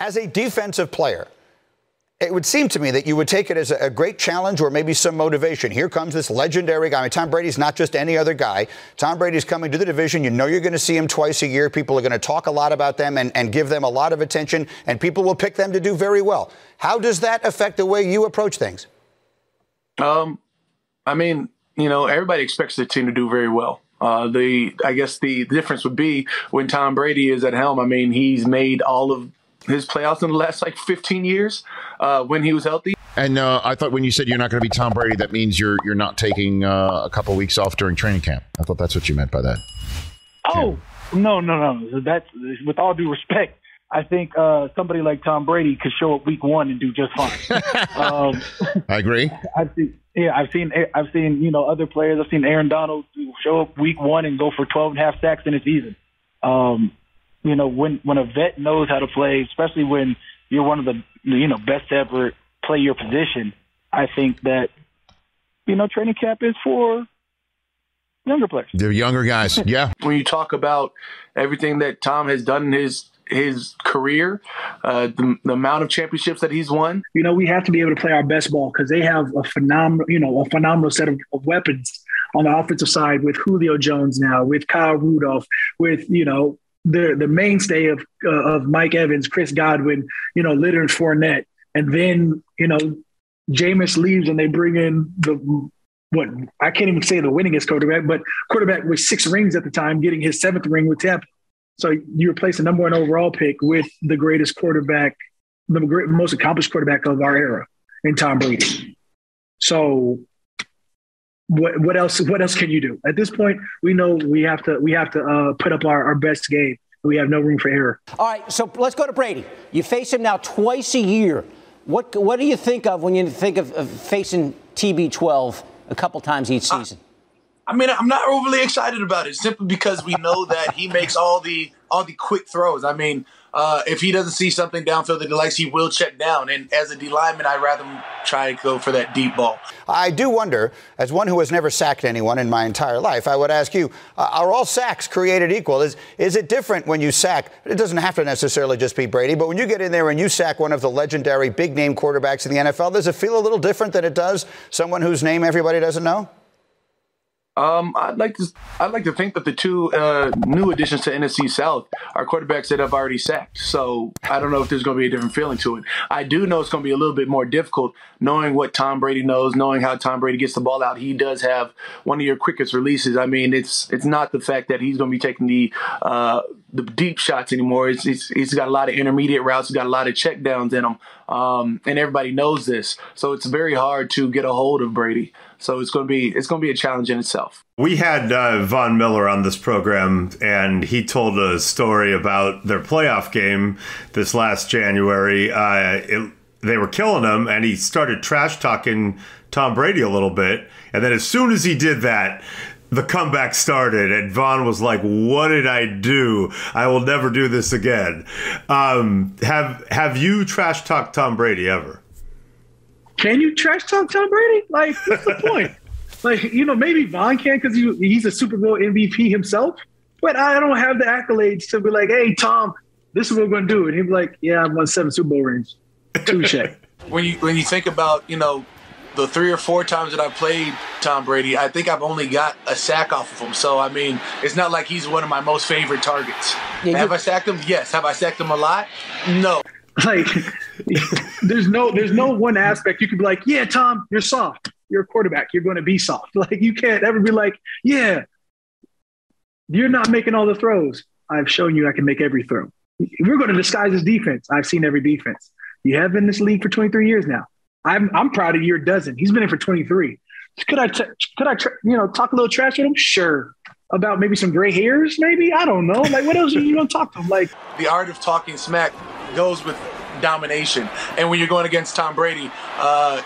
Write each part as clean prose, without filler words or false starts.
As a defensive player, it would seem to me that you would take it as a great challenge or maybe some motivation. Here comes this legendary guy. I mean, Tom Brady's not just any other guy. Tom Brady's coming to the division. You know you're going to see him twice a year. People are going to talk a lot about them and give them a lot of attention, and people will pick them to do very well. How does that affect the way you approach things? I mean, you know, everybody expects the team to do very well. I guess the difference would be when Tom Brady is at helm. I mean, he's made all of his playoffs in the last, 15 years when he was healthy. And I thought when you said you're not going to be Tom Brady, that means you're not taking a couple weeks off during training camp. I thought that's what you meant by that. Oh, no. That's, with all due respect, I think somebody like Tom Brady could show up week one and do just fine. I agree. I've seen other players. I've seen Aaron Donald show up week one and go for 12.5 sacks in a season. When a vet knows how to play, especially when you're one of the best to ever play your position, I think that training camp is for younger players. They're younger guys. Yeah. When you talk about everything that Tom has done in his career, the amount of championships that he's won. We have to be able to play our best ball because they have a phenomenal set of weapons on the offensive side with Julio Jones now, with Kyle Rudolph, with, the mainstay of Mike Evans, Chris Godwin, Leonard Fournette. And then, Jameis leaves and they bring in I can't even say the winningest quarterback with 6 rings at the time, getting his 7th ring with Tampa. So you replace the number 1 overall pick with the greatest quarterback, most accomplished quarterback of our era in Tom Brady. So what else can you do? At this point, we know we have to put up our best game. We have no room for error. All right, so let's go to Brady. You face him now twice a year. What do you think of when you think of facing TB12 a couple times each season? I mean, I'm not overly excited about it simply because we know that he makes all the quick throws. I mean, if he doesn't see something downfield that he likes, he will check down. And as a D lineman, I'd rather try to go for that deep ball. I do wonder, as one who has never sacked anyone in my entire life, I would ask you, are all sacks created equal? Is it different when you sack? It doesn't have to necessarily just be Brady, but when you get in there and you sack one of the legendary big-name quarterbacks in the NFL, does it feel a little different than it does someone whose name everybody doesn't know? I'd like to think that the 2 new additions to NFC South are quarterbacks that have already sacked. So I don't know if there's going to be a different feeling to it. I do know it's going to be a little bit more difficult knowing what Tom Brady knows, knowing how Tom Brady gets the ball out. He does have one of your quickest releases. I mean, it's not the fact that he's going to be taking the deep shots anymore. He's got a lot of intermediate routes. He's got a lot of check downs in him. And everybody knows this. So it's very hard to get a hold of Brady. So it's going to be a challenge in itself. We had Von Miller on this program, and he told a story about their playoff game this last January. They were killing him, and he started trash talking Tom Brady a little bit. And then as soon as he did that, the comeback started, and Von was like, "What did I do? I will never do this again." Have you trash talked Tom Brady ever? Can you trash talk Tom Brady? Like, what's the point? Maybe Von can because he's a Super Bowl MVP himself. But I don't have the accolades to be like, "Hey, Tom, this is what we're going to do." And he'd be like, "Yeah, I've won 7 Super Bowl rings." Touche. When you think about the 3 or 4 times that I've played Tom Brady, I think I've only got a sack off of him. So, I mean, it's not like he's one of my most favorite targets. Have I sacked him? Yes. Have I sacked him a lot? No. Like, there's no one aspect you could be like, "Yeah, Tom, you're soft. You're a quarterback. You're going to be soft." Like, you can't ever be like, "Yeah, you're not making all the throws. I've shown you I can make every throw." We're going to disguise his defense. I've seen every defense. You have been in this league for 23 years now. I'm proud of your dozen. He's been in for 23. Could I talk a little trash with him? Sure. About maybe some gray hairs, maybe? I don't know. Like, what else are you going to talk to him? Like, the art of talking smack goes with domination. And when you're going against Tom Brady,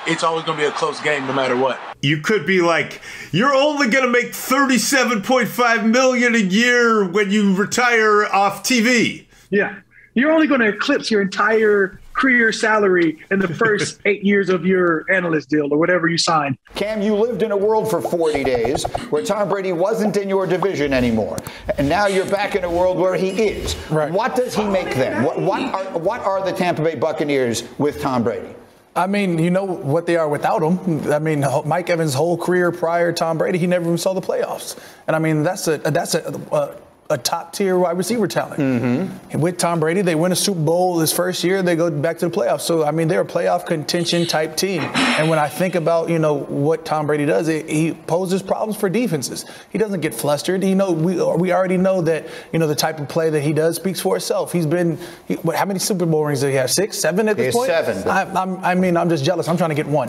it's always going to be a close game no matter what. You could be like, "You're only going to make $37.5 million a year when you retire off TV." Yeah. you're only going to eclipse your entire career salary in the first 8 years of your analyst deal or whatever you signed. Cam, you lived in a world for 40 days where Tom Brady wasn't in your division anymore. And now you're back in a world where he is. Right. What does he make then? What are the Tampa Bay Buccaneers with Tom Brady? I mean, you know what they are without him. I mean, Mike Evans' whole career prior to Tom Brady, he never even saw the playoffs. And I mean, that's a top-tier wide receiver talent. Mm-hmm. With Tom Brady, they win a Super Bowl this first year. They go back to the playoffs. So, I mean, they're a playoff contention-type team. And when I think about, you know, what Tom Brady does, he poses problems for defenses. He doesn't get flustered. We already know that, you know, the type of play that he does speaks for itself. How many Super Bowl rings does he have? 6, 7 at this point? 7. I'm just jealous. I'm trying to get 1.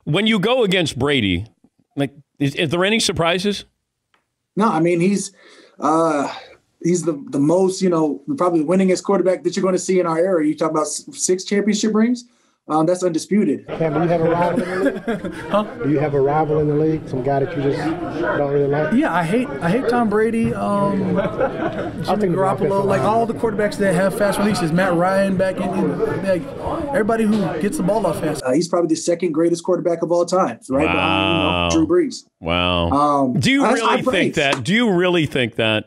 When you go against Brady, like, is there any surprises? No, I mean, he's the most, you know, probably the winningest quarterback that you're going to see in our era. You talk about 6 championship rings. That's undisputed. Cam, do you have a rival in the league? Huh? Do you have a rival in the league? Some guy that you just don't really like? Yeah, I hate Tom Brady. Jimmy Garoppolo, like all the quarterbacks that have fast releases. Matt Ryan back in like, everybody who gets the ball off fast. He's probably the second greatest quarterback of all time, right behind Drew Brees. Wow. Do you really think that? Do you really think that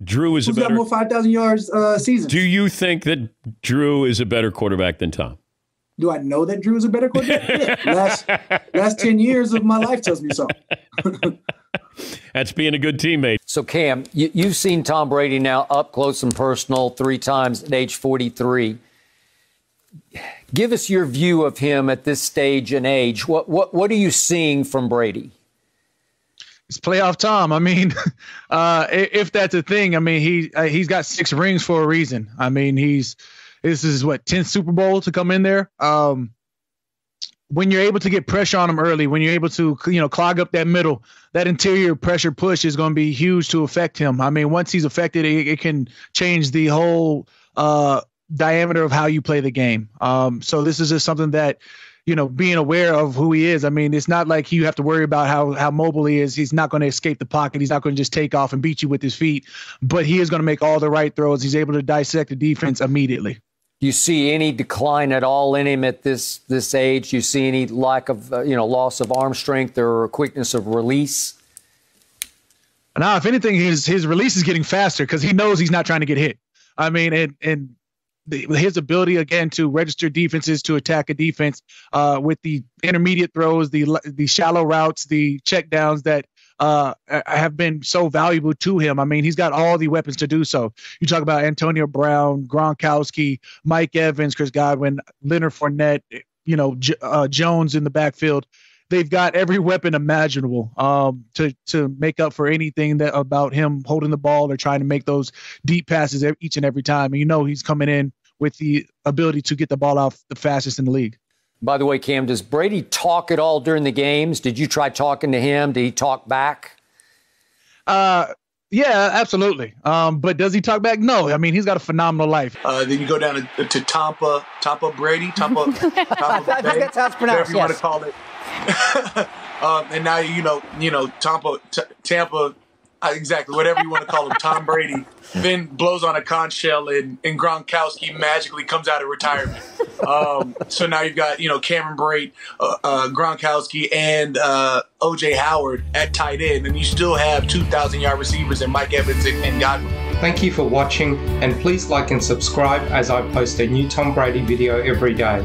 Drew is a better? Who's got more 5,000 yards seasons? Do you think that Drew is a better quarterback than Tom? Do I know that Drew is a better quarterback? Yeah. Last 10 years of my life tells me so. That's being a good teammate. So, Cam, you've seen Tom Brady now up close and personal 3 times at age 43. Give us your view of him at this stage and age. What are you seeing from Brady? It's playoff Tom. I mean, if that's a thing, I mean, he's got 6 rings for a reason. I mean, this is 10th Super Bowl to come in there. When you're able to get pressure on him early, when you're able to, you know, clog up that middle, that interior pressure push is going to be huge to affect him. I mean, once he's affected, it can change the whole diameter of how you play the game. So this is just something that, you know, being aware of who he is. I mean, it's not like you have to worry about how mobile he is. He's not going to escape the pocket. He's not going to just take off and beat you with his feet, but he is going to make all the right throws. He's able to dissect the defense immediately. Do you see any decline at all in him at this age? Do you see any lack of, loss of arm strength or quickness of release? No, if anything, his release is getting faster because he knows he's not trying to get hit. I mean, his ability, again, to register defenses, to attack a defense with the intermediate throws, the shallow routes, the check downs that have been so valuable to him. I mean, he's got all the weapons to do so. You talk about Antonio Brown, Gronkowski, Mike Evans, Chris Godwin, Leonard Fournette, Jones in the backfield. They've got every weapon imaginable to make up for anything that about him holding the ball or trying to make those deep passes each and every time. And he's coming in with the ability to get the ball out the fastest in the league. By the way, Cam, does Brady talk at all during the games? Did you try talking to him? Did he talk back? Yeah, absolutely. But does he talk back? No. I mean, he's got a phenomenal life. Then you go down to Tampa Brady, Tampa I think that's how it's pronounced. Whatever you want to call it. And now Tampa. Exactly, whatever you want to call him, Tom Brady, then blows on a conch shell and Gronkowski magically comes out of retirement. So now you've got, Cameron Brate, Gronkowski, and O.J. Howard at tight end, and you still have 2,000-yard receivers and Mike Evans and Gottlieb. Thank you for watching, and please like and subscribe as I post a new Tom Brady video every day.